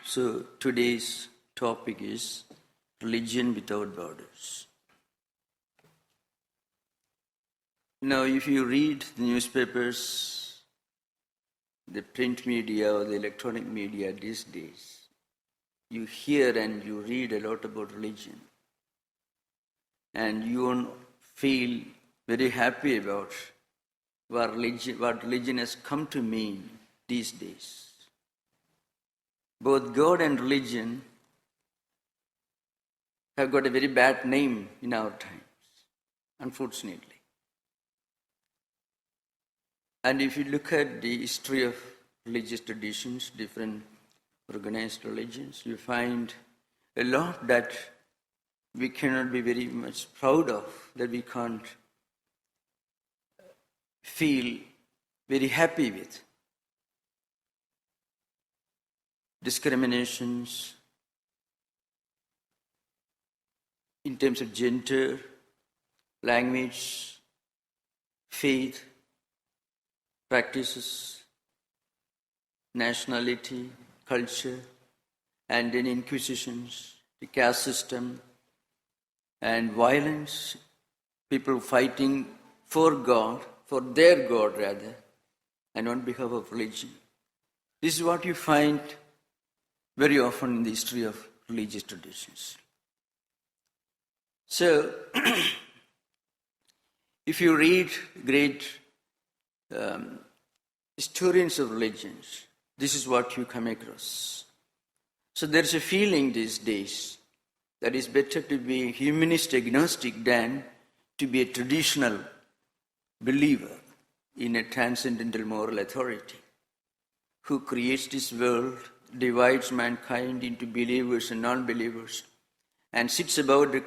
So today's topic is religion without borders. Now, if you read the newspapers, the print media or the electronic media these days, you hear and you read a lot about religion. And you won't feel very happy about what religion has come to mean these days. Both God and religion have got a very bad name in our times, unfortunately. And if you look at the history of religious traditions, different organized religions, you find a lot that we cannot be very much proud of, that we can't feel very happy with. Discriminations in terms of gender, language, faith, practices, nationality, culture, and then inquisitions, the caste system, and violence, people fighting for God, for their God rather, and on behalf of religion. This is what you find very often in the history of religious traditions. So, if you read great historians of religions, this is what you come across. So there's a feeling these days that it's better to be humanist agnostic than to be a traditional believer in a transcendental moral authority who creates this world, divides mankind into believers and non-believers, and sits above the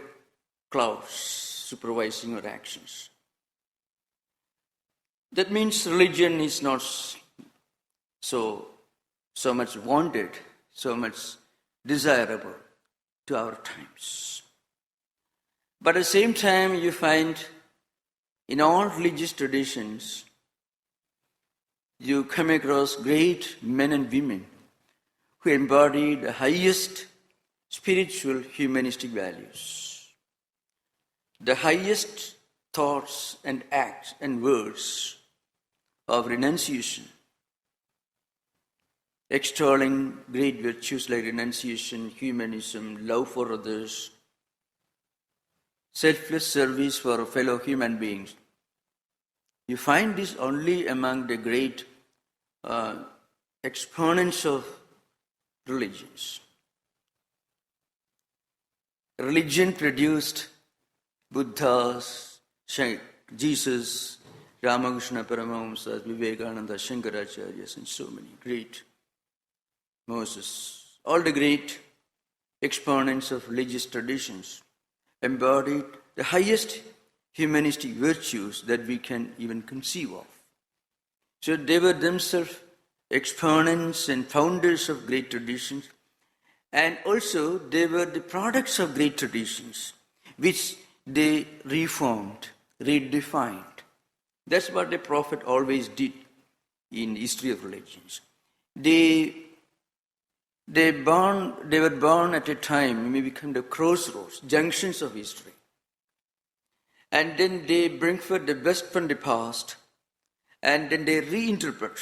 clouds supervising our actions. That means religion is not so much wanted, so much desirable to our times. But at the same time, you find in all religious traditions, you come across great men and women who embody the highest spiritual humanistic values, the highest thoughts and acts and words of renunciation, extolling great virtues like renunciation, humanism, love for others, selfless service for fellow human beings. You find this only among the great exponents of religions. Religion produced Buddhas, Jesus, Ramakrishna Paramahamsas, Vivekananda, Shankaracharyas, and so many great Moses. All the great exponents of religious traditions embodied the highest humanistic virtues that we can even conceive of. So they were themselves exponents and founders of great traditions, and also they were the products of great traditions, which they reformed, redefined. That's what the prophet always did in the history of religions. They were born at a time, maybe become the crossroads, junctions of history. And then they bring forth the best from the past, and then they reinterpret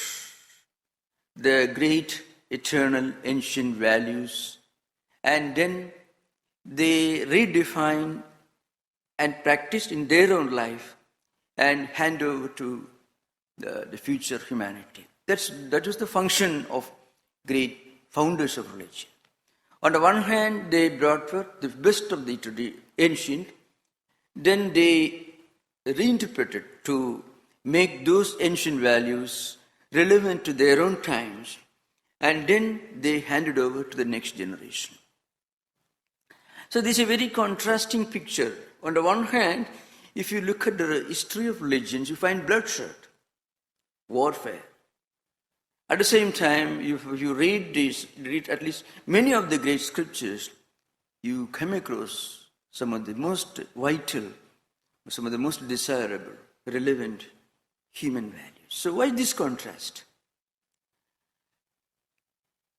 the great, eternal, ancient values, and then they redefine and practice in their own life and hand over to the future humanity. That was the function of great founders of religion. On the one hand, they brought forth the best of the ancient, then they reinterpreted to make those ancient values relevant to their own times, and then they handed over to the next generation. So this is a very contrasting picture. On the one hand, if you look at the history of religions, you find bloodshed, warfare. At the same time, if you read at least many of the great scriptures, you come across some of the most vital, some of the most desirable, relevant human values. So why this contrast?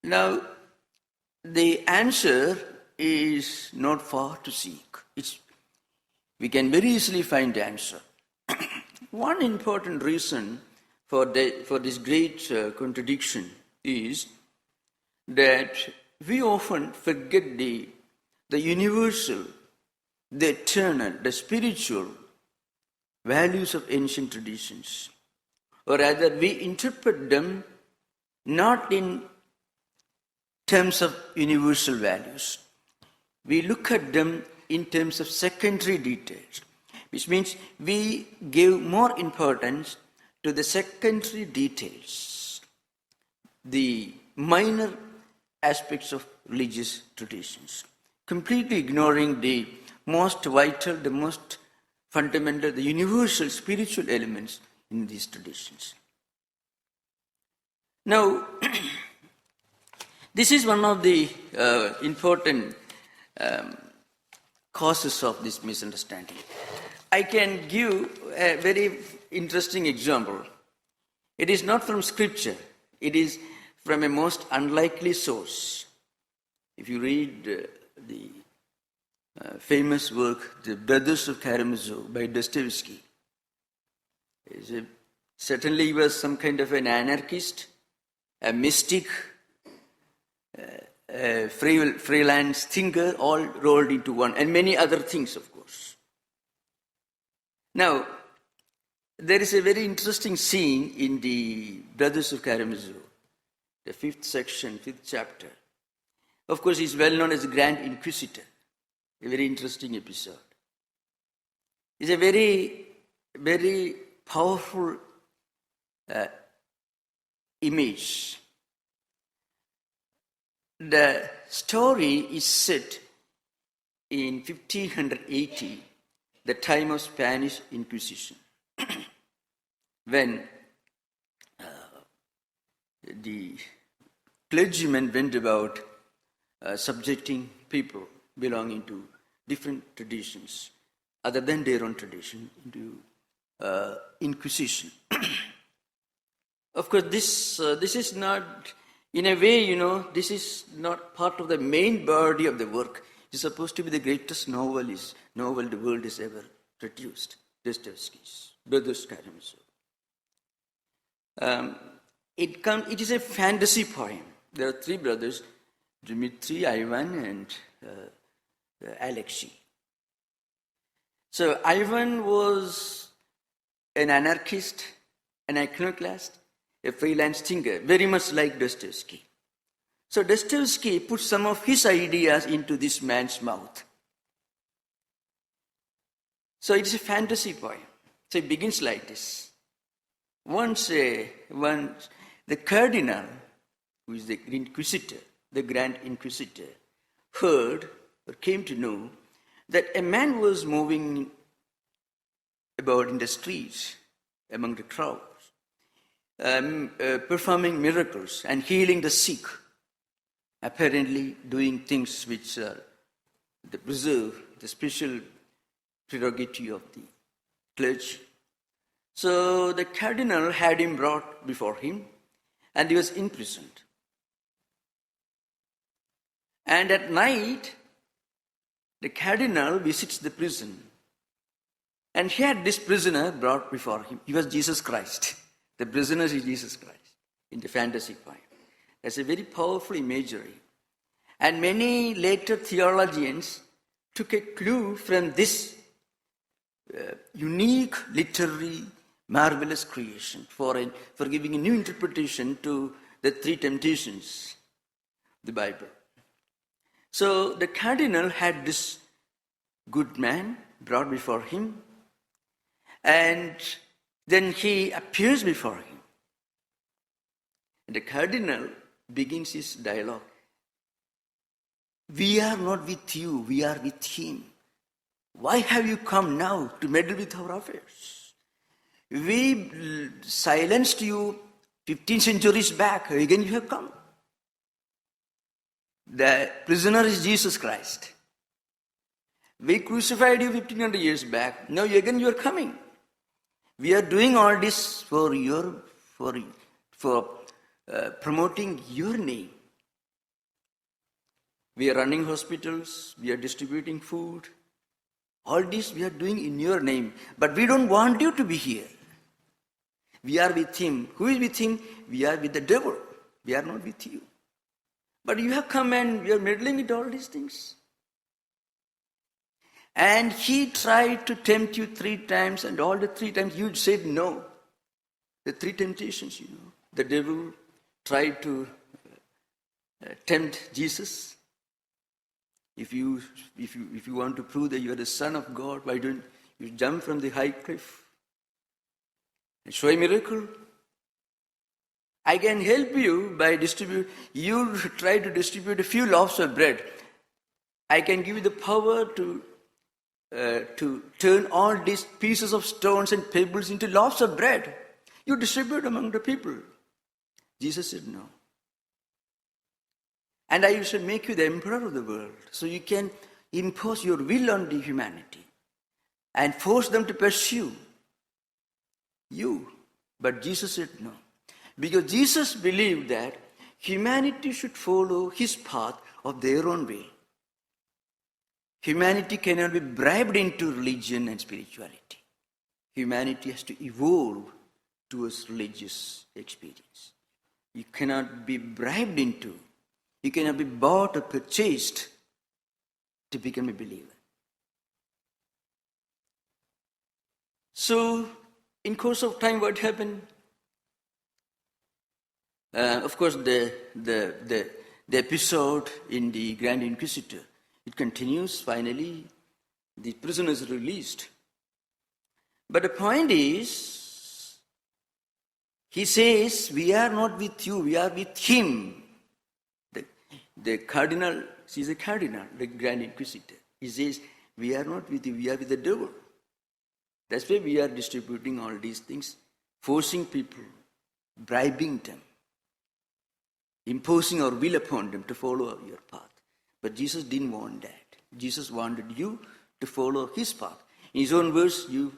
Now, the answer is not far to seek. We can very easily find the answer. One important reason for this great contradiction is that we often forget the universal, the eternal, the spiritual values of ancient traditions. Or rather, we interpret them not in terms of universal values. We look at them in terms of secondary details, which means we give more importance to the secondary details, the minor aspects of religious traditions, completely ignoring the most vital, the most fundamental, the universal spiritual elements in these traditions. Now, this is one of the important causes of this misunderstanding. I can give a very interesting example. It is not from scripture. It is from a most unlikely source. If you read the famous work, The Brothers of Karamazov by Dostoevsky, certainly he was some kind of an anarchist, a mystic, a freelance thinker, all rolled into one, and many other things, of course. Now, there is a very interesting scene in the Brothers of Karamazov, the 5th section, 5th chapter. Of course, he's well known as the Grand Inquisitor, a very interesting episode. It's a very, very powerful image. The story is set in 1580, the time of Spanish Inquisition, when the clergymen went about subjecting people belonging to different traditions, other than their own tradition, into Inquisition. Of course, this is not, in a way, this is not part of the main body of the work. It's supposed to be the greatest novel the world has ever produced, Dostoevsky's Brothers Karamazov. It is a fantasy poem. There are three brothers, Dmitri, Ivan, and Alexei. So Ivan was an anarchist, an iconoclast, a freelance thinker, very much like Dostoevsky. So Dostoevsky put some of his ideas into this man's mouth. So it's a fantasy poem. So it begins like this. Once the cardinal, who is the inquisitor, the Grand Inquisitor, heard or came to know that a man was moving about in the streets among the crowds, performing miracles and healing the sick, apparently doing things which preserve the special prerogative of the clergy. So the cardinal had him brought before him, and he was imprisoned. And at night, the cardinal visits the prison, and he had this prisoner brought before him. He was Jesus Christ. The prisoner is Jesus Christ in the fantasy poem. That's a very powerful imagery. And many later theologians took a clue from this unique literary marvelous creation for giving a new interpretation to the three temptations, the Bible. So the cardinal had this good man brought before him, and then he appears before him. And the cardinal begins his dialogue. We are not with you, we are with him. Why have you come now to meddle with our affairs? We silenced you 15 centuries back, again you have come. The prisoner is Jesus Christ. We crucified you 1500 years back, now again you are coming. We are doing all this for promoting your name. We are running hospitals, we are distributing food. All this we are doing in your name. But we don't want you to be here. We are with him. Who is with him? We are with the devil. We are not with you. But you have come and we are meddling with all these things. And he tried to tempt you 3 times, and all the 3 times you said no. The 3 temptations, The devil tried to tempt Jesus. If you want to prove that you are the Son of God, why don't you jump from the high cliff and show a miracle? I can help you by you try to distribute a few loaves of bread. I can give you the power to turn all these pieces of stones and pebbles into loaves of bread. You distribute among the people. Jesus said no. And I should make you the emperor of the world, so you can impose your will on the humanity and force them to pursue you. But Jesus said no. Because Jesus believed that humanity should follow his path of their own way. Humanity cannot be bribed into religion and spirituality. Humanity has to evolve towards religious experience. You cannot be bribed into, you cannot be bought or purchased to become a believer. So, in course of time, what happened? Of course, the episode in the Grand Inquisitor, it continues. Finally, the prisoner is released. But the point is, he says, we are not with you, we are with him. The cardinal, he's a cardinal, the Grand Inquisitor. He says, we are not with you, we are with the devil. That's why we are distributing all these things, forcing people, bribing them, imposing our will upon them to follow your path. But Jesus didn't want that. Jesus wanted you to follow his path. In his own words, you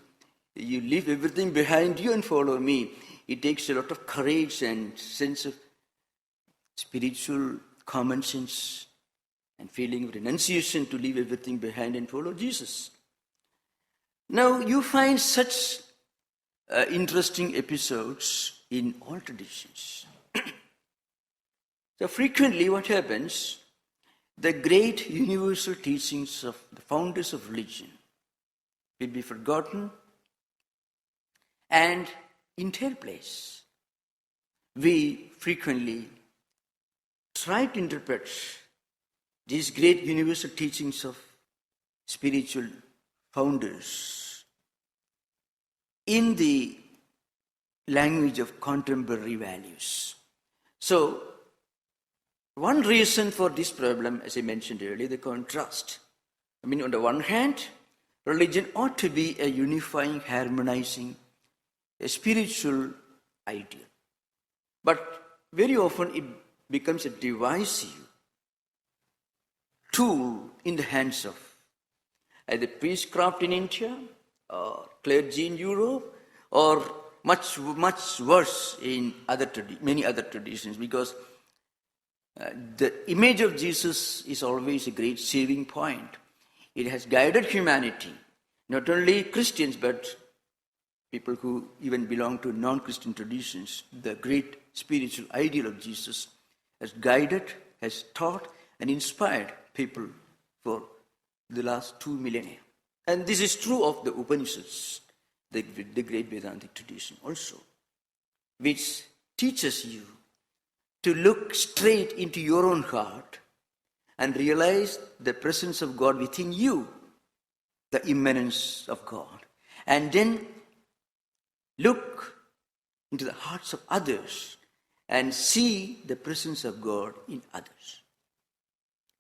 leave everything behind you and follow me. It takes a lot of courage and sense of spiritual common sense and feeling of renunciation to leave everything behind and follow Jesus. Now, you find such interesting episodes in all traditions. So frequently what happens, the great universal teachings of the founders of religion will be forgotten, and in their place, we frequently try to interpret these great universal teachings of spiritual founders in the language of contemporary values. So, one reason for this problem, as I mentioned earlier, the contrast. I mean, on the one hand, religion ought to be a unifying, harmonizing, a spiritual ideal. But very often it becomes a divisive tool in the hands of either priestcraft in India, or clergy in Europe, or much worse in many other traditions, because the image of Jesus is always a great saving point. It has guided humanity, not only Christians, but people who even belong to non-Christian traditions. The great spiritual ideal of Jesus has guided, has taught, and inspired people for the last 2 millennia. And this is true of the Upanishads, the great Vedantic tradition also, which teaches you to look straight into your own heart and realize the presence of God within you, the immanence of God. And then look into the hearts of others and see the presence of God in others.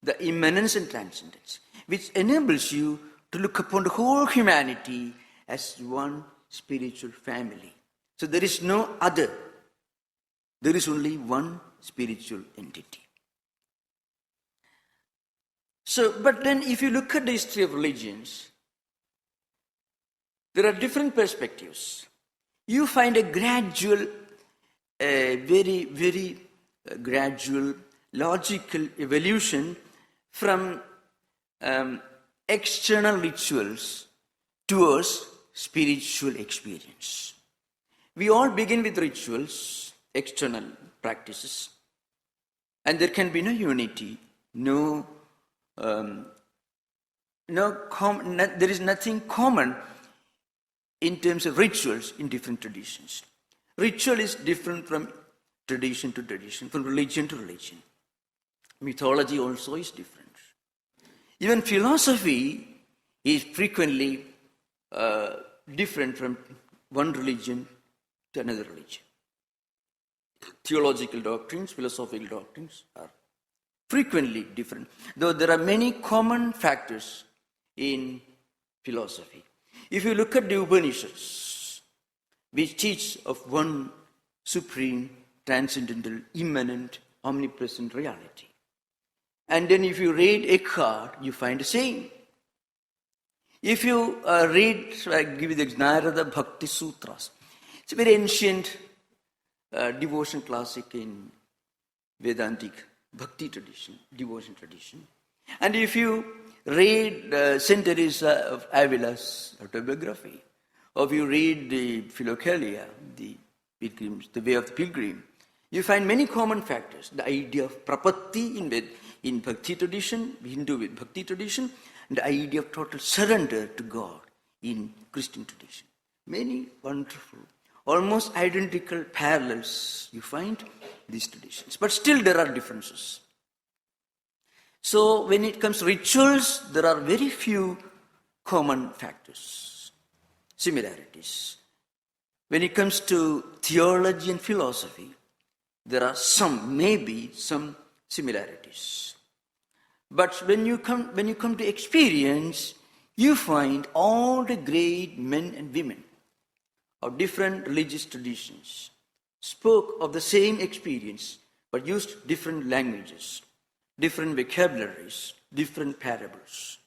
The immanence and transcendence, which enables you to look upon the whole humanity as one spiritual family. So there is no other. There is only one spiritual entity. So, but then if you look at the history of religions, there are different perspectives. You find a gradual, very, very gradual, logical evolution from external rituals towards spiritual experience. We all begin with rituals, external practices, and there can be no unity, there is nothing common in terms of rituals in different traditions. Ritual is different from tradition to tradition, from religion to religion. Mythology also is different. Even philosophy is frequently different from one religion to another religion. Theological doctrines, philosophical doctrines are frequently different, though there are many common factors in philosophy. If you look at the Upanishads, which teach of one supreme, transcendental, immanent, omnipresent reality. And then if you read Eckhart, you find the same. If you read, I give you the Narada Bhakti Sutras. It's a very ancient devotion classic in Vedantic Bhakti tradition, devotion tradition. And if you read Saint Teresa of Avila's autobiography, or if you read the Philokalia, the pilgrims, the way of the pilgrim, you find many common factors. The idea of prapatti in Bhakti tradition, Hindu with Bhakti tradition, and the idea of total surrender to God in Christian tradition. Many wonderful, almost identical parallels you find in these traditions. But still there are differences. So when it comes to rituals, there are very few common factors, similarities. When it comes to theology and philosophy, there are maybe some similarities. But when you come to experience, you find all the great men and women of different religious traditions spoke of the same experience, but used different languages, different vocabularies, different parables.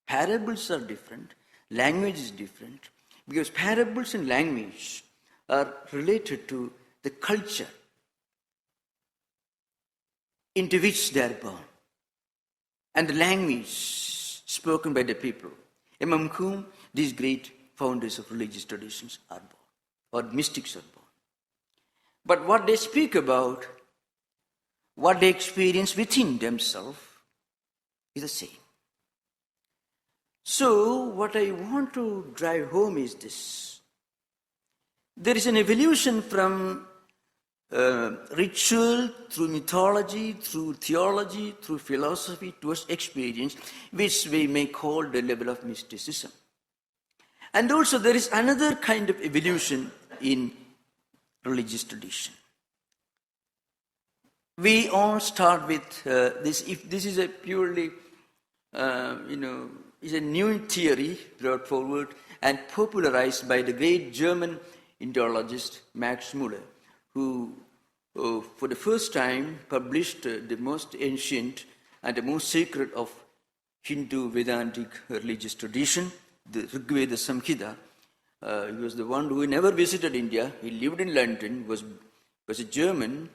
Parables are different, language is different, because parables and language are related to the culture into which they are born, and the language spoken by the people, among whom these great founders of religious traditions are born, or mystics are born. But what they speak about, what they experience within themselves, is the same. So, what I want to drive home is this. There is an evolution from ritual, through mythology, through theology, through philosophy, towards experience, which we may call the level of mysticism. And also there is another kind of evolution in religious tradition. We all start with this. If this is a purely, is a new theory brought forward and popularized by the great German Indologist Max Muller, who for the first time published the most ancient and the most sacred of Hindu Vedantic religious tradition, the Rigveda Samhita. He was the one who never visited India. He lived in London, was a German,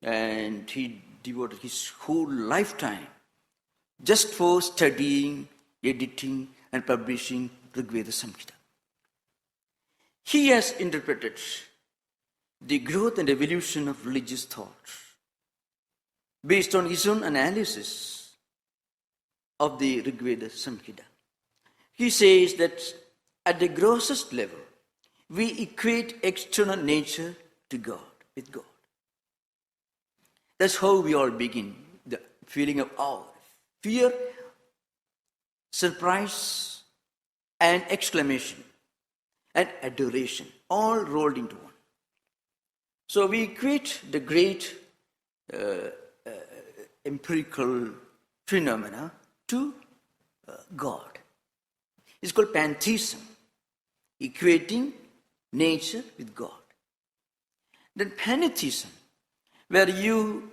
and he devoted his whole lifetime just for studying, editing, and publishing Rigveda Samhita. He has interpreted the growth and evolution of religious thought based on his own analysis of the Rigveda Samhita. He says that at the grossest level, we equate external nature to God, with God. That's how we all begin, the feeling of awe, fear, surprise, and exclamation, and adoration, all rolled into one. So we equate the great empirical phenomena to God. It's called pantheism, equating nature with God. Then pantheism, where you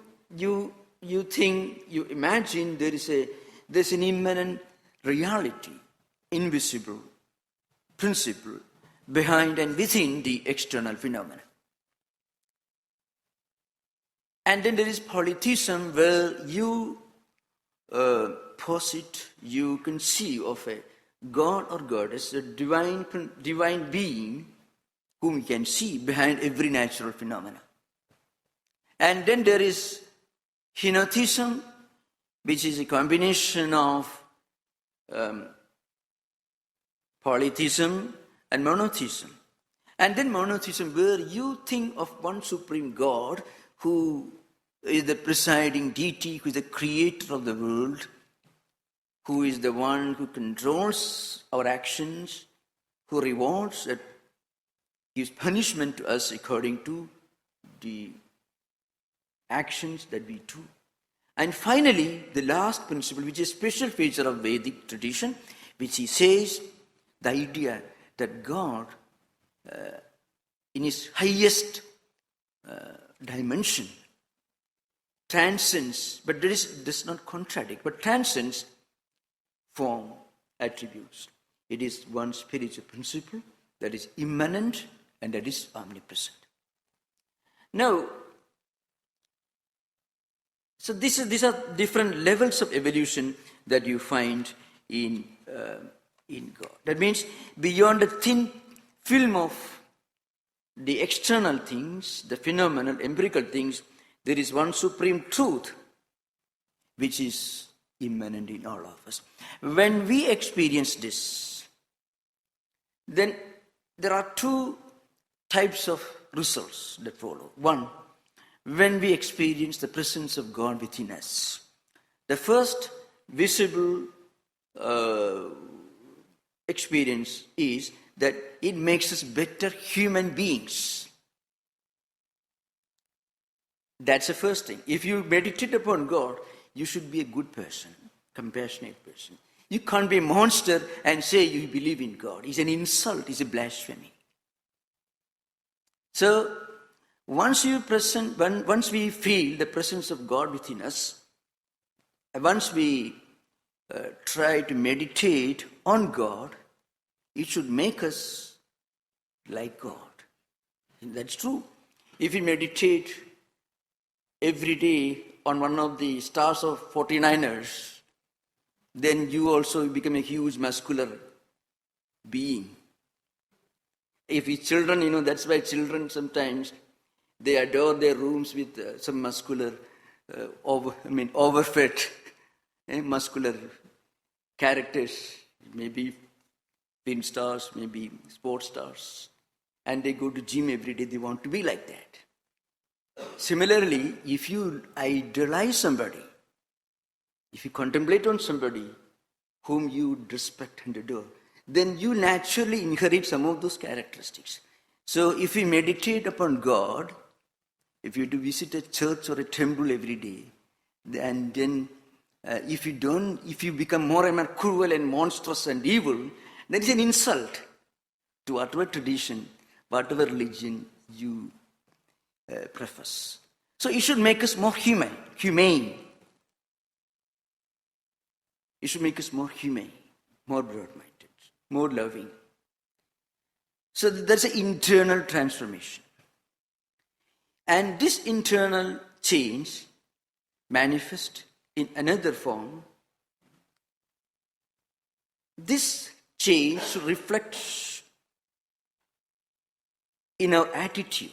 think, you imagine there's an immanent reality, invisible principle behind and within the external phenomena. And then there is polytheism, where you opposite you conceive of a God or goddess, a divine being whom you can see behind every natural phenomena. And then there is henotheism, which is a combination of polytheism and monotheism. And then monotheism, where you think of one supreme God who is the presiding deity, who is the creator of the world, who is the one who controls our actions, who rewards and gives punishment to us according to the actions that we do. And finally, the last principle, which is a special feature of Vedic tradition, which he says, the idea that God, in his highest dimension, transcends, but does not contradict, but transcends form, attributes. It is one spiritual principle that is immanent and that is omnipresent. Now, so these are different levels of evolution that you find in God. That means beyond the thin film of the external things, the phenomenal, empirical things, there is one supreme truth which is immanent in all of us. When we experience this, then there are two types of results that follow. One, when we experience the presence of God within us. The first visible experience is that it makes us better human beings. That's the first thing. If you meditate upon God, you should be a good person, compassionate person. You can't be a monster and say you believe in God. It's an insult, it's a blasphemy. So, once we feel the presence of God within us, once we try to meditate on God, it should make us like God. And that's true. If you meditate every day on one of the stars of 49ers, then you also become a huge muscular being. If it's children, that's why children sometimes, they adorn their rooms with some muscular, overfed, muscular characters, maybe film stars, maybe sports stars, and they go to gym every day, they want to be like that. Similarly, if you idolize somebody, if you contemplate on somebody whom you respect and adore, then you naturally inherit some of those characteristics. So if you meditate upon God, if you do visit a church or a temple every day, and then if you become more and more cruel and monstrous and evil, that is an insult to whatever tradition, whatever religion you profess. So it should make us more humane. It should make us more humane, more broad-minded, more loving. So there's an internal transformation. And this internal change manifests in another form. This change reflects in our attitude.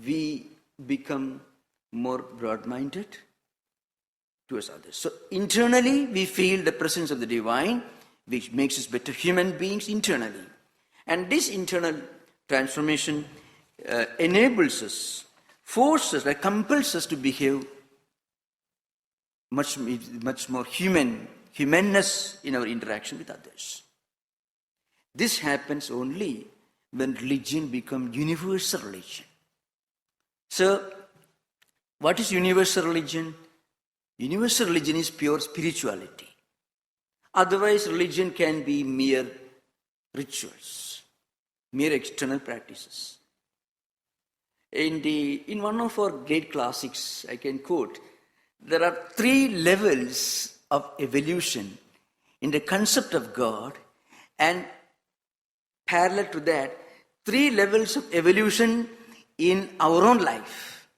We become more broad-minded towards others. So internally, we feel the presence of the divine, which makes us better human beings internally. And this internal transformation enables us, forces us, compels us to behave much more humanness in our interaction with others. This happens only when religion becomes universal religion. So, what is universal religion? Universal religion is pure spirituality. Otherwise, religion can be mere rituals, mere external practices. In one of our great classics, I can quote, there are 3 levels of evolution in the concept of God, and parallel to that, 3 levels of evolution in our own life.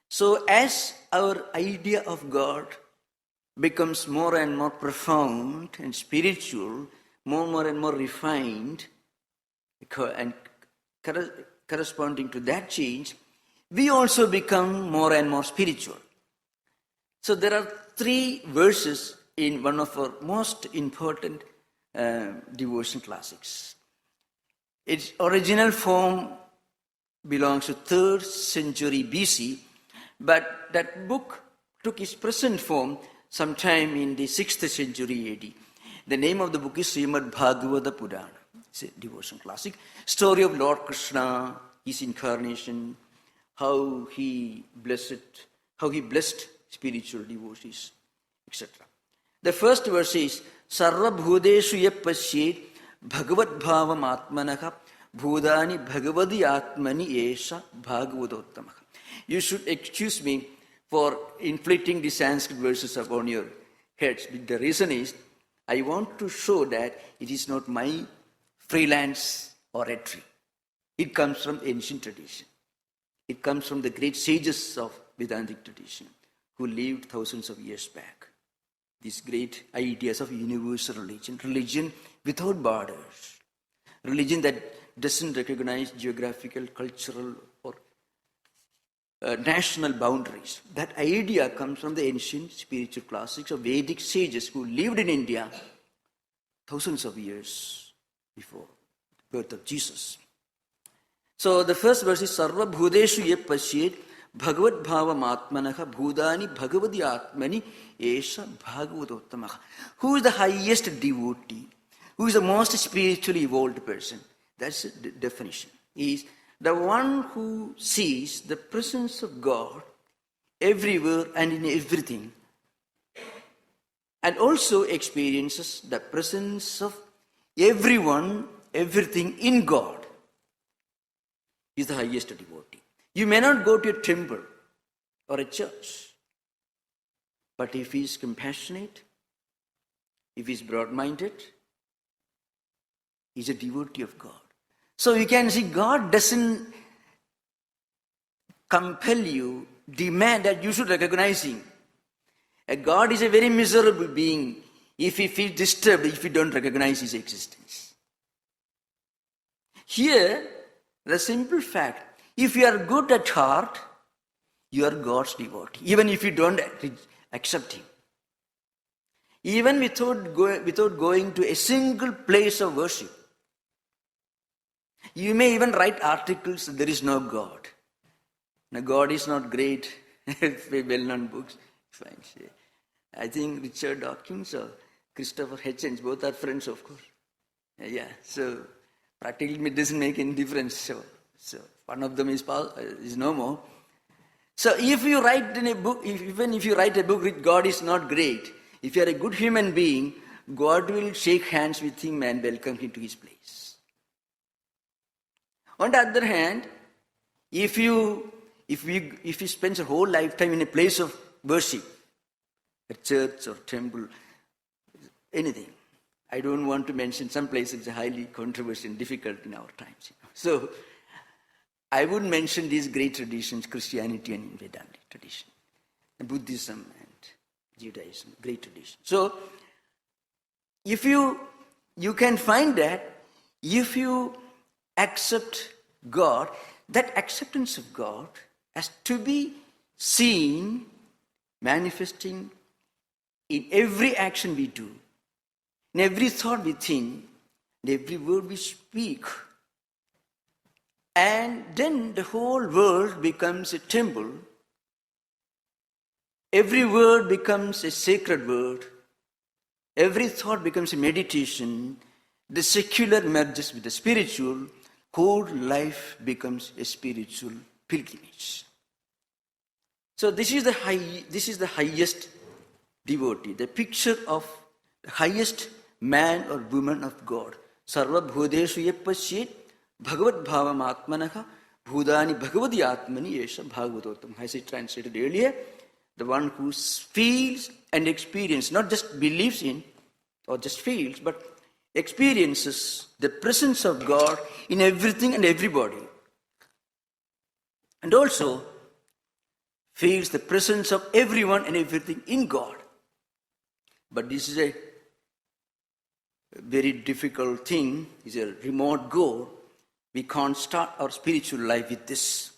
So as our idea of God becomes more and more profound and spiritual, more and more refined, and corresponding to that change, we also become more and more spiritual. So there are 3 verses in one of our most important devotion classics. Its original form belongs to 3rd century BC, but that book took its present form sometime in the 6th century AD. The name of the book is Srimad Bhagavata Purana. It's a devotion classic. Story of Lord Krishna, his incarnation, how he blessed spiritual devotees, etc. The first verse is Sarva Bhudeshu Yapashyet Bhagavad Bhavam Atmanaha Bhudani Bhagavadi Atmani Esha Bhagavadottamaha. You should excuse me for inflicting the Sanskrit verses upon your heads. The reason is, I want to show that it is not my freelance oratory. It comes from ancient tradition. It comes from the great sages of Vedantic tradition who lived thousands of years back. These great ideas of universal religion without borders, religion that doesn't recognize geographical, cultural, or national boundaries. That idea comes from the ancient spiritual classics of Vedic sages who lived in India thousands of years before the birth of Jesus. So the first verse is Sarva Bhudeshu Ye Pashyet Bhagavad Bhavam Atmanaha Bhudani Bhagavadi Atmani Esha Bhagavadottamaha. Who is the highest devotee? Who is the most spiritually evolved person? That's the definition. He is the one who sees the presence of God everywhere and in everything, and also experiences the presence of everyone, everything in God. He is the highest devotee. You may not go to a temple or a church, but if he is compassionate, if he is broad-minded, he is a devotee of God. So you can see God doesn't compel you, demand that you should recognize him. A God is a very miserable being if he feels disturbed, if you don't recognize his existence. Here, the simple fact, if you are good at heart, you are God's devotee, even if you don't accept him. Even without going to a single place of worship. You may even write articles, there is no God. Now, God is not great, well-known books. I think Richard Dawkins or Christopher Hitchens, both are friends, of course. Yeah, so practically it doesn't make any difference. So one of them is no more. So if you write in a book, even if you write a book with God is not great, if you are a good human being, God will shake hands with him and welcome him to his place. On the other hand, if you spend your whole lifetime in a place of worship, a church or temple, anything, I don't want to mention some places it's highly controversial and difficult in our times. So I would mention these great traditions, Christianity and Vedantic tradition, Buddhism and Judaism, great tradition. So if you can find that if you accept God, that acceptance of God has to be seen, manifesting in every action we do, in every thought we think, in every word we speak. And then the whole world becomes a temple. Every word becomes a sacred word. Every thought becomes a meditation. The secular merges with the spiritual. Whole life becomes a spiritual pilgrimage. So this is the highest devotee, the picture of the highest man or woman of God. Sarva Bhudeshu Yapashyet Bhagavad Bhavam Atmanaha Bhudani Bhagavadi Atmani Esha Bhagavadottamaha. As I translated earlier, the one who feels and experiences, not just believes in or just feels, but experiences the presence of God in everything and everybody. And also feels the presence of everyone and everything in God. But this is a very difficult thing, it's a remote goal. We can't start our spiritual life with this.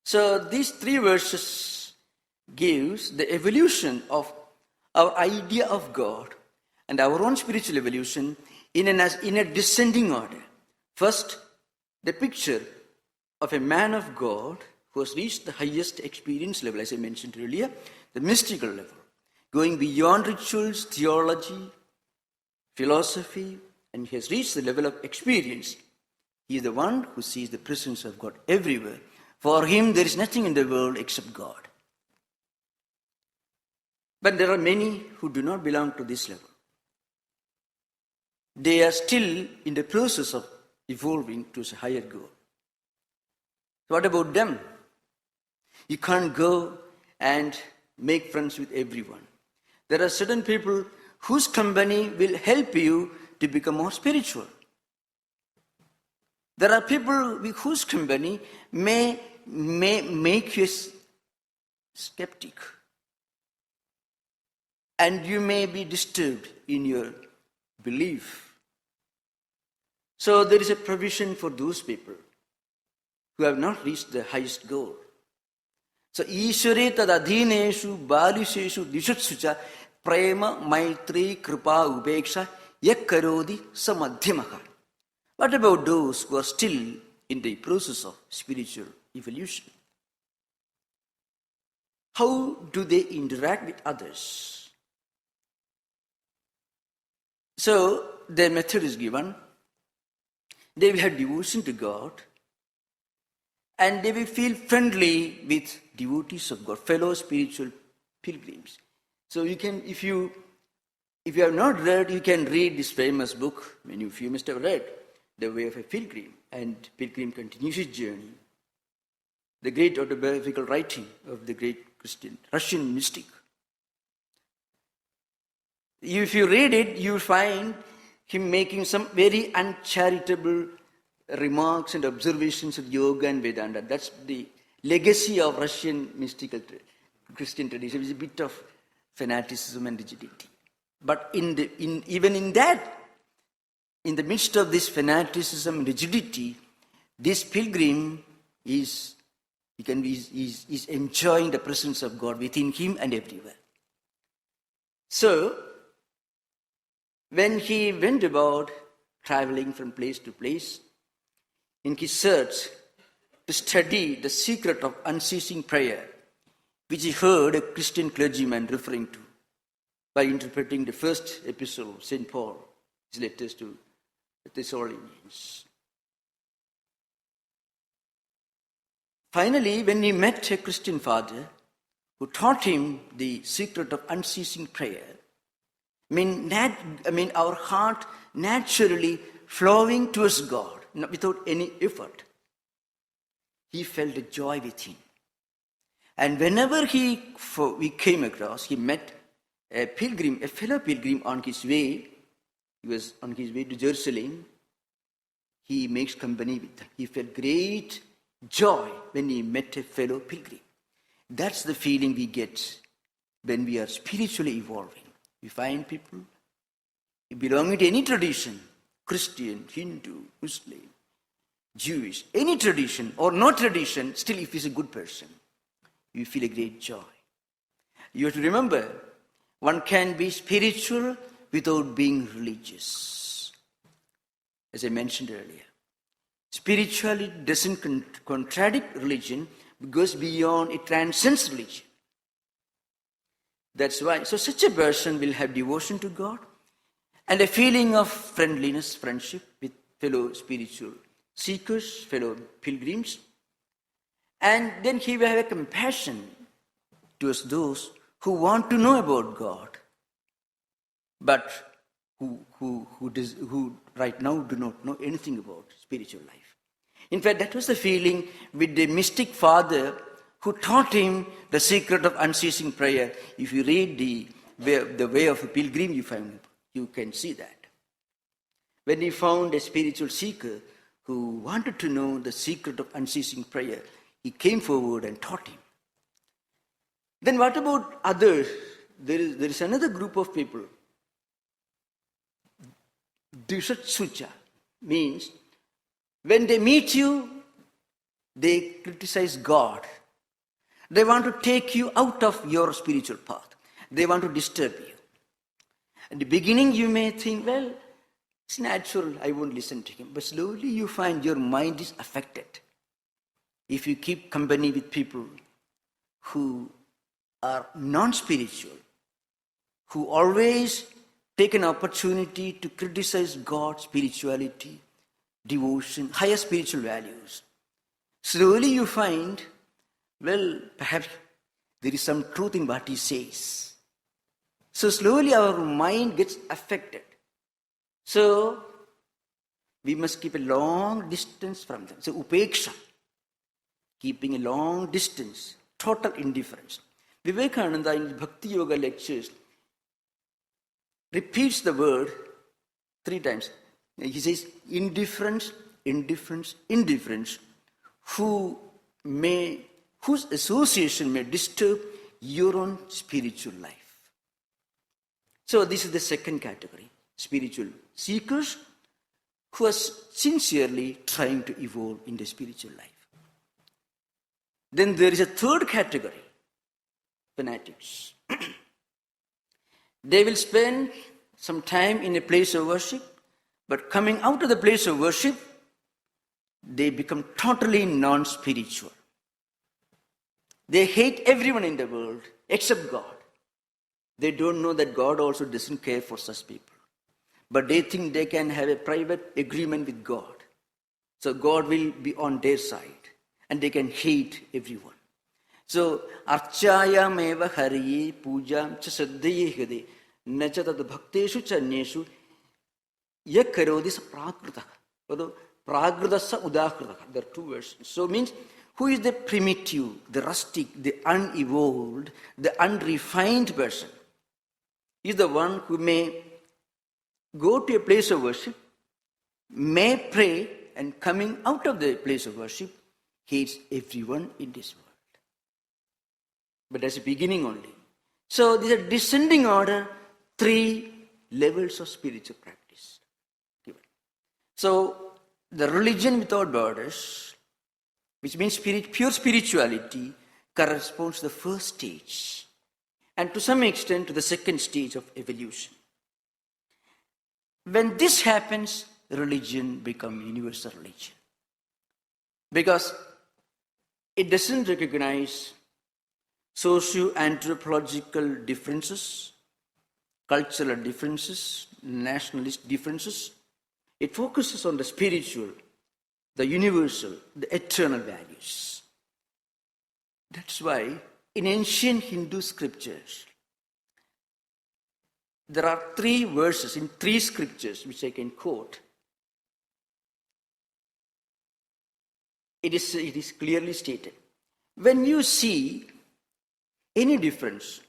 So these 3 verses gives the evolution of our idea of God and our own spiritual evolution in a descending order. First, the picture of a man of God who has reached the highest experience level, as I mentioned earlier, the mystical level, going beyond rituals, theology, philosophy, and he has reached the level of experience. He is the one who sees the presence of God everywhere. For him, there is nothing in the world except God. But there are many who do not belong to this level. They are still in the process of evolving to a higher goal. What about them? You can't go and make friends with everyone. There are certain people whose company will help you to become more spiritual. There are people whose company may make you skeptic. And you may be disturbed in your belief. So there is a provision for those people who have not reached the highest goal. So, Ishware tad adhineshu balisheshu dishutsucha prema maitri kripa upeksha yakkarodi samadhyamaha. What about those who are still in the process of spiritual evolution? How do they interact with others? So, their method is given. They will have devotion to God, and they will feel friendly with devotees of God, fellow spiritual pilgrims. So you can, if you have not read, you can read this famous book. Many of you must have read, The Way of a Pilgrim, and Pilgrim continues his journey. The great autobiographical writing of the great Russian mystic. If you read it, you will find him making some very uncharitable remarks and observations of yoga and Vedanta. That's the legacy of Russian mystical Christian tradition. It's a bit of fanaticism and rigidity. But even in that, in the midst of this fanaticism and rigidity, this pilgrim is enjoying the presence of God within him and everywhere. So, when he went about traveling from place to place, in his search to study the secret of unceasing prayer, which he heard a Christian clergyman referring to by interpreting the first epistle of St. Paul, his letters to the Thessalonians. Finally, when he met a Christian father who taught him the secret of unceasing prayer, our heart naturally flowing towards God without any effort, he felt a joy within. And whenever we came across, he met a fellow pilgrim on his way. He was on his way to Jerusalem. He makes company with them. He felt great joy when he met a fellow pilgrim. That's the feeling we get when we are spiritually evolving. We find people belonging to any tradition, Christian, Hindu, Muslim, Jewish, any tradition or no tradition, still if he's a good person, you feel a great joy. You have to remember, one can be spiritual without being religious. As I mentioned earlier, spirituality doesn't contradict religion, it goes beyond, it transcends religion. That's why, so such a person will have devotion to God and a feeling of friendliness, friendship with fellow spiritual seekers, fellow pilgrims. And then he will have a compassion towards those who want to know about God, but who right now do not know anything about spiritual life. In fact, that was the feeling with the mystic father who taught him the secret of unceasing prayer. If you read the way of a pilgrim, you can see that. When he found a spiritual seeker who wanted to know the secret of unceasing prayer, he came forward and taught him. Then what about others there is another group of people. Dushatsucha means when they meet you, they criticize God. They want to take you out of your spiritual path. They want to disturb you. At the beginning, you may think, well, it's natural, I won't listen to him. But slowly you find your mind is affected. If you keep company with people who are non-spiritual, who always take an opportunity to criticize God, spirituality, devotion, higher spiritual values, slowly you find, well, perhaps there is some truth in what he says. So slowly our mind gets affected. So we must keep a long distance from them. So upeksha, keeping a long distance, total indifference. Vivekananda in his Bhakti Yoga lectures repeats the word 3 times. He says, indifference, indifference, indifference, whose association may disturb your own spiritual life. So this is the second category, spiritual seekers who are sincerely trying to evolve in the spiritual life. Then there is a third category, fanatics. They will spend some time in a place of worship, but coming out of the place of worship, they become totally non-spiritual. They hate everyone in the world except God. They don't know that God also doesn't care for such people. But they think they can have a private agreement with God. So God will be on their side and they can hate everyone. So, archayam eva hariye pujam cha saddhaye hide nacha tad bhakteshu chanyeshu yakarodi sa prakritaka. Prakrita sa udakritaka. There are 2 versions. So means, who is the primitive, the rustic, the unevolved, the unrefined person? Is the one who may go to a place of worship, may pray, and coming out of the place of worship, hates everyone in this world. But that's the beginning only. So these are descending order, 3 levels of spiritual practice. So the religion without borders, which means pure spirituality, corresponds to the first stage, and to some extent to the second stage of evolution. When this happens, religion becomes universal religion. Because it doesn't recognize socio-anthropological differences, cultural differences, nationalist differences. It focuses on the spiritual, the universal, the eternal values. That's why in ancient Hindu scriptures, there are 3 verses in 3 scriptures which I can quote. It is clearly stated. When you see any difference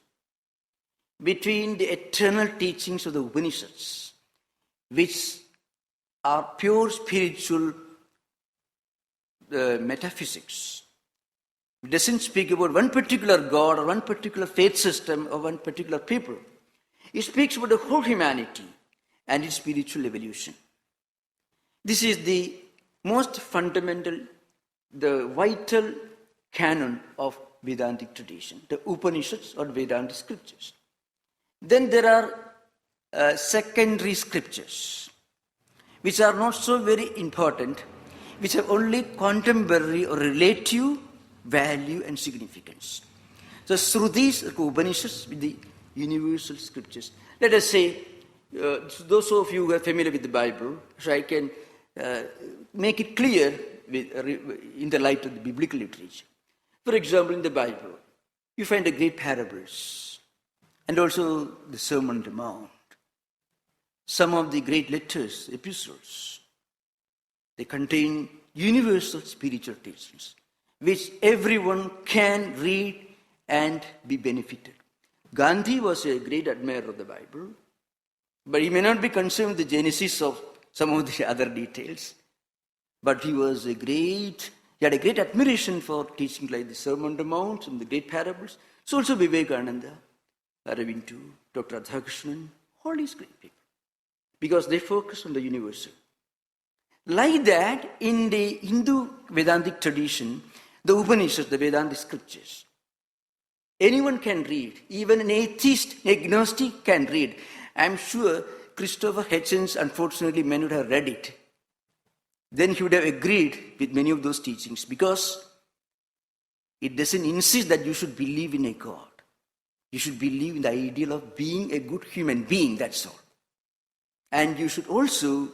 between the eternal teachings of the Upanishads, which are pure spiritual metaphysics, it doesn't speak about one particular God or one particular faith system or one particular people. It speaks about the whole humanity and its spiritual evolution. This is the most fundamental, the vital canon of Vedantic tradition, the Upanishads or Vedanta scriptures. Then there are secondary scriptures, which are not so very important, which have only contemporary or relative value and significance. So Srutis, Upanishads, with the universal scriptures. Let us say, those of you who are familiar with the Bible, so I can make it clear in the light of the biblical literature. For example, in the Bible, you find the great parables and also the Sermon on the Mount. Some of the great letters, epistles, they contain universal spiritual teachings, which everyone can read and be benefited. Gandhi was a great admirer of the Bible, but he may not be concerned with the genesis of some of the other details. But he had a great admiration for teaching like the Sermon on the Mount and the great parables. So also Vivekananda. Aravindu, Dr. Radhakrishnan, all these great people, because they focus on the universal. Like that, in the Hindu Vedantic tradition, the Upanishads, the Vedantic scriptures, anyone can read. Even an atheist, agnostic can read. I'm sure Christopher Hitchens, unfortunately, may not have read it. Then he would have agreed with many of those teachings, because it doesn't insist that you should believe in a God. You should believe in the ideal of being a good human being, that's all. And you should also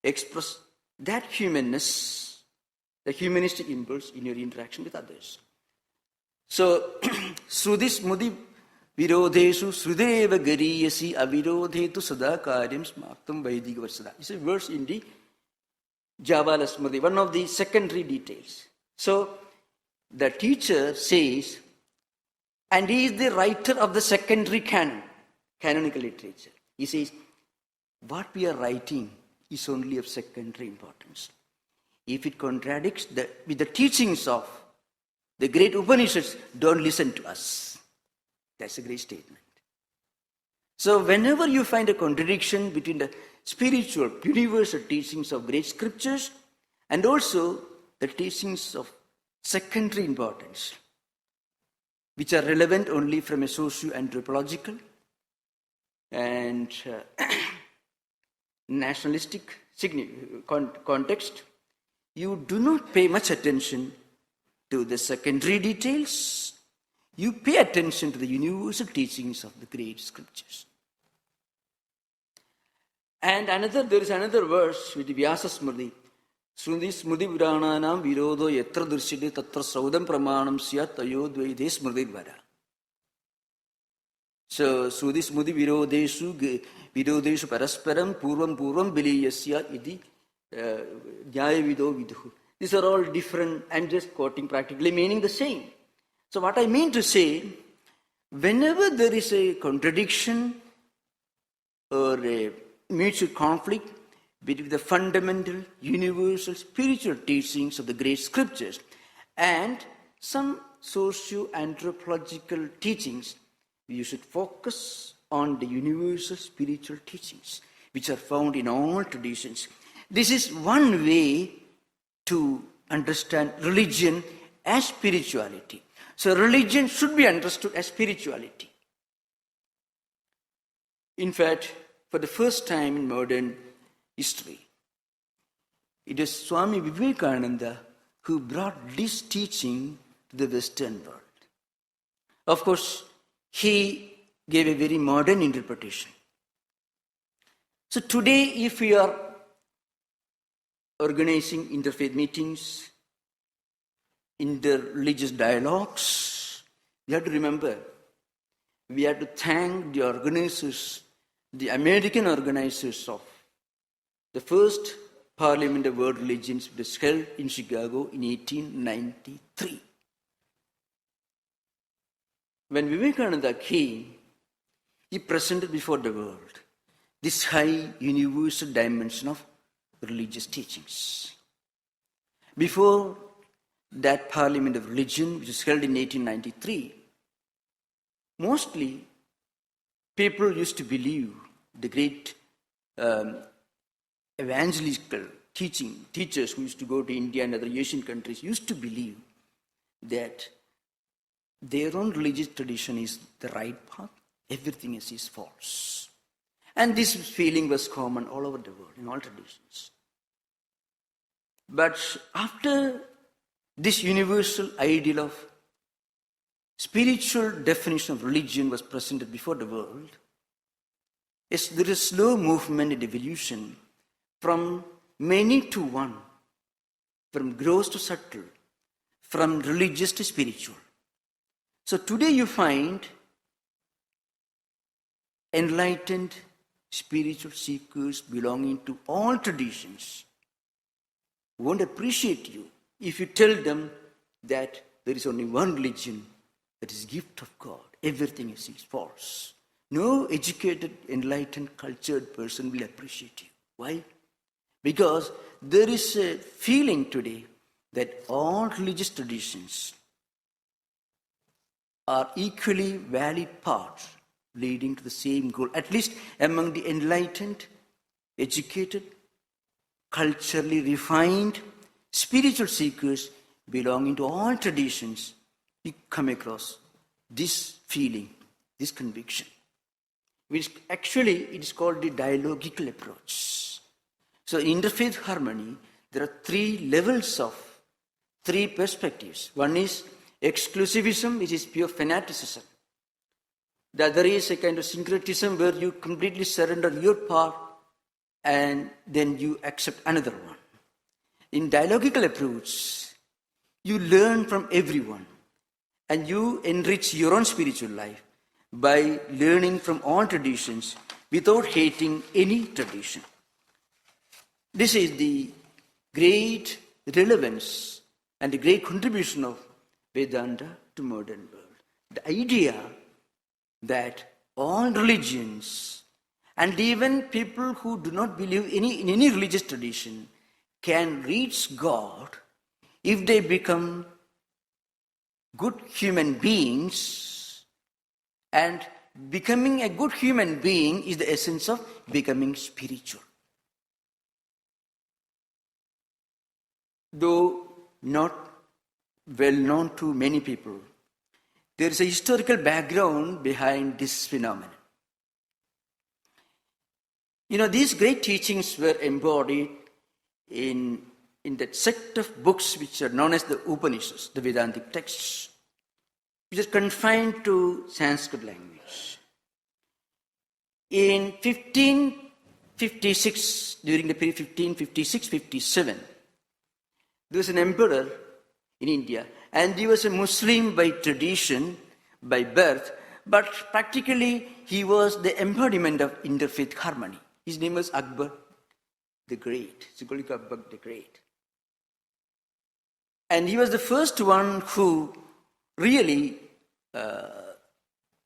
express that humanness, the humanistic impulse in your interaction with others. So, Srudhi Smudhi Virodeshu Srudeva Gariyasi Avirodhetu Sada Karyam Smartam Vaidika Varsada. It's a verse in the Javala Smudhi, one of the secondary details. So, the teacher says, and he is the writer of the secondary canon, canonical literature. He says, what we are writing is only of secondary importance. If it contradicts with the teachings of the great Upanishads, don't listen to us. That's a great statement. So whenever you find a contradiction between the spiritual, universal teachings of great scriptures and also the teachings of secondary importance, which are relevant only from a socio-anthropological and nationalistic context, you do not pay much attention to the secondary details. You pay attention to the universal teachings of the great scriptures. And there is another verse with Vyasa Smriti. Srundi Smriti Purananam Virodo Yatra Durshide Tatra Saudam Pramanam Syat Ayodvaide Smriti Vara. So, Srundi Smriti Virodeshu Parasparam Purvam Biliyasya Idi Nyaya Vido Viduhu. These are all different. I'm just quoting practically, meaning the same. So what I mean to say, whenever there is a contradiction or a mutual conflict between the fundamental, universal, spiritual teachings of the great scriptures and some socio-anthropological teachings, you should focus on the universal spiritual teachings, which are found in all traditions. This is one way to understand religion as spirituality. So religion should be understood as spirituality. In fact, for the first time in modern history, it is Swami Vivekananda who brought this teaching to the Western world. Of course, he gave a very modern interpretation. So today, if we are organizing interfaith meetings, interreligious dialogues, we have to remember, we have to thank the organizers, the American organizers of the first Parliament of World Religions, which was held in Chicago in 1893. When Vivekananda came, he presented before the world this high universal dimension of religious teachings. Before that Parliament of Religion, which was held in 1893, mostly people used to believe, the great evangelical teachers who used to go to India and other Asian countries used to believe that their own religious tradition is the right path, everything else is false. And this feeling was common all over the world, in all traditions. But after this universal ideal of spiritual definition of religion was presented before the world, yes, there is a slow movement in evolution from many to one, from gross to subtle, from religious to spiritual. So today you find enlightened spiritual seekers belonging to all traditions won't appreciate you if you tell them that there is only one religion, that is gift of God. Everything is false. No educated, enlightened, cultured person will appreciate you. Why? Because there is a feeling today that all religious traditions are equally valid paths leading to the same goal, at least among the enlightened, educated, culturally refined, spiritual seekers belonging to all traditions. You come across this feeling, this conviction, which actually it is called the dialogical approach. So in interfaith harmony, there are three levels of three perspectives. One is exclusivism, which is pure fanaticism. The other is a kind of syncretism where you completely surrender your part and then you accept another one. In dialogical approach, you learn from everyone and you enrich your own spiritual life by learning from all traditions without hating any tradition. This is the great relevance and the great contribution of Vedanta to modern world. The idea that all religions and even people who do not believe in any religious tradition can reach God if they become good human beings, and becoming a good human being is the essence of becoming spiritual. Though not well known to many people, there is a historical background behind this phenomenon. These great teachings were embodied in that set of books which are known as the Upanishads, the Vedantic texts, which are confined to Sanskrit language. In 1556, during the period 1556-57, there was an emperor in India, and he was a Muslim by tradition, by birth, but practically he was the embodiment of interfaith harmony. His name was Akbar the Great, Sigulika Akbar the Great. And he was the first one who really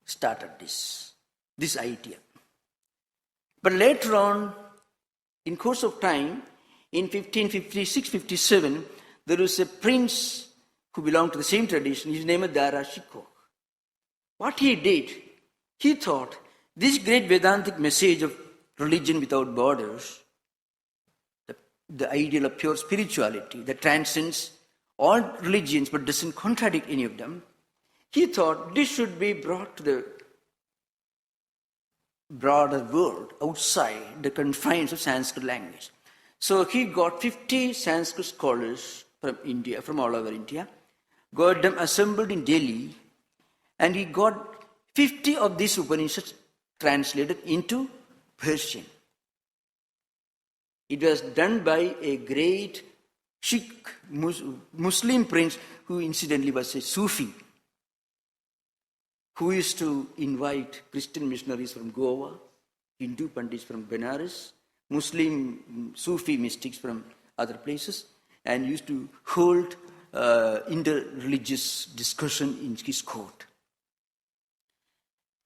started this idea. But later on, in course of time, in 1556-57, there was a prince who belonged to the same tradition. His name was Dara Shikoh. What he did, he thought this great Vedantic message of religion without borders, the ideal of pure spirituality that transcends all religions but doesn't contradict any of them, he thought this should be brought to the broader world outside the confines of Sanskrit language. So he got 50 Sanskrit scholars from India, from all over India, got them assembled in Delhi, and he got 50 of these Upanishads translated into Persian. It was done by a great Sikh Muslim prince who incidentally was a Sufi, who used to invite Christian missionaries from Goa, Hindu Pandits from Benares, Muslim Sufi mystics from other places, and used to hold inter-religious discussion in his court.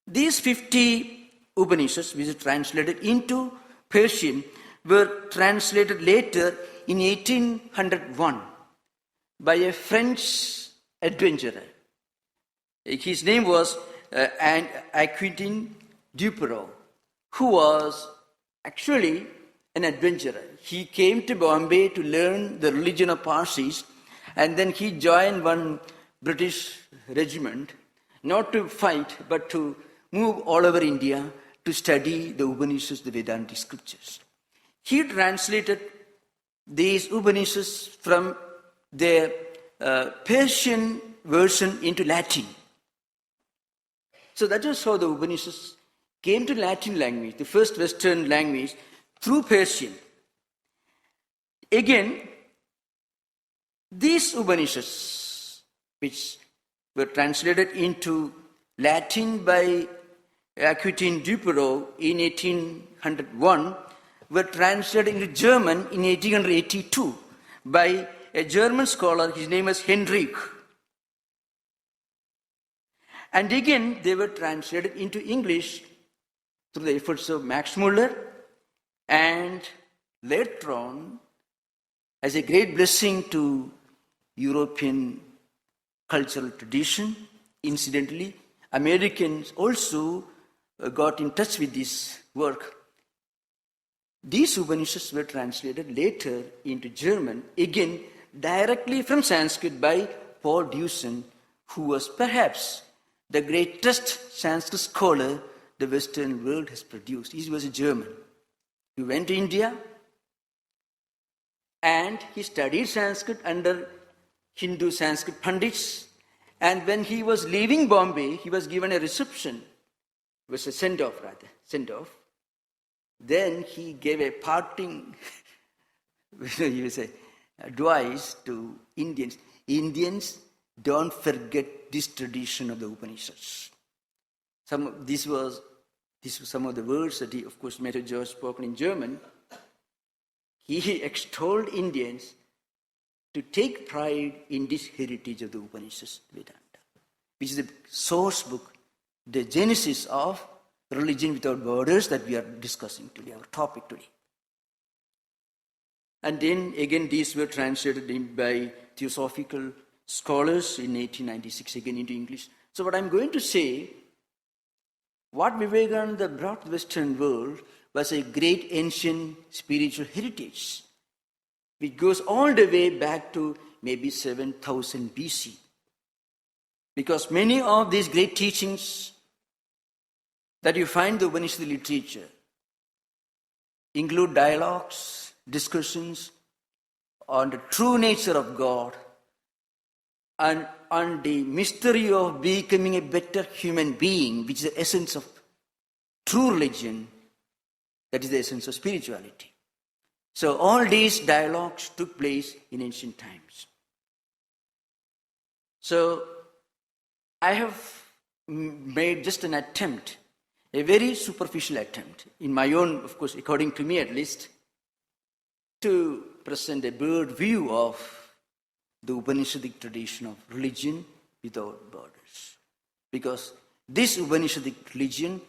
These 50 Upanishads, which are translated into Persian, were translated later in 1801 by a French adventurer. His name was Aquitain Duperreau, who was actually an adventurer. He came to Bombay to learn the religion of Parsis, and then he joined one British regiment, not to fight, but to move all over India to study the Upanishads, the Vedantic scriptures. He translated these Upanishads from their Persian version into Latin. So that is how the Upanishads came to Latin language, the first Western language, through Persian. Again, these Upanishads, which were translated into Latin by Aquitain Duperreau in 1801, were translated into German in 1882 by a German scholar. His name was Henrich. And again, they were translated into English through the efforts of Max Muller, and later on, as a great blessing to European cultural tradition, incidentally, Americans also got in touch with this work. These Upanishads were translated later into German, again directly from Sanskrit by Paul Deussen, who was perhaps the greatest Sanskrit scholar the Western world has produced. He was a German. He went to India and he studied Sanskrit under Hindu Sanskrit Pandits. And when he was leaving Bombay, he was given a reception. It was a send-off. Then he gave a parting advice to Indians. Indians, don't forget this tradition of the Upanishads. This was some of the words that he, of course, Metta George spoken in German. He extolled Indians to take pride in this heritage of the Upanishads, Vedanta, which is the source book, the genesis of religion without borders that we are discussing today, our topic today. And then again, these were translated by theosophical scholars in 1896, again into English. So what I'm going to say, what Vivekananda brought to the Western world was a great ancient spiritual heritage, which goes all the way back to maybe 7000 BC. Because many of these great teachings that you find in the Upanishad literature include dialogues, discussions on the true nature of God and on the mystery of becoming a better human being, which is the essence of true religion, that is the essence of spirituality. So all these dialogues took place in ancient times. So I have made just an attempt, a very superficial attempt, in my own, of course, according to me at least, to present a broad view of the Upanishadic tradition of religion without borders. Because this Upanishadic religion,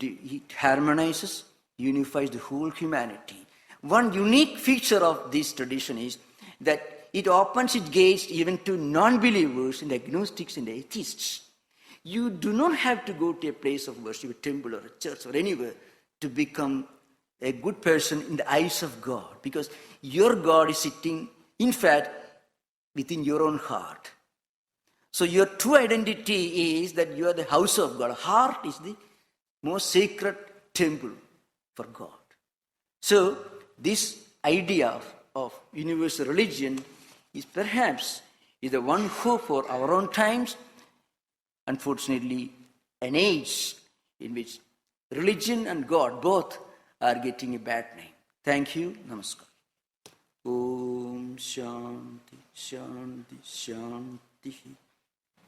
it harmonizes, unifies the whole humanity. One unique feature of this tradition is that it opens its gates even to non-believers and agnostics and atheists. You do not have to go to a place of worship, a temple or a church or anywhere, to become a good person in the eyes of God, because your God is sitting, in fact, within your own heart. So your true identity is that you are the house of God. Heart is the most sacred temple for God. So this idea of universal religion is perhaps the one hope for our own times. Unfortunately, an age in which religion and God both are getting a bad name. Thank you. Namaskar. Om Shanti Shanti Shanti.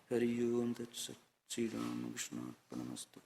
Hari Om Tat Sat. Sri Rama Krishna Arpanamastu.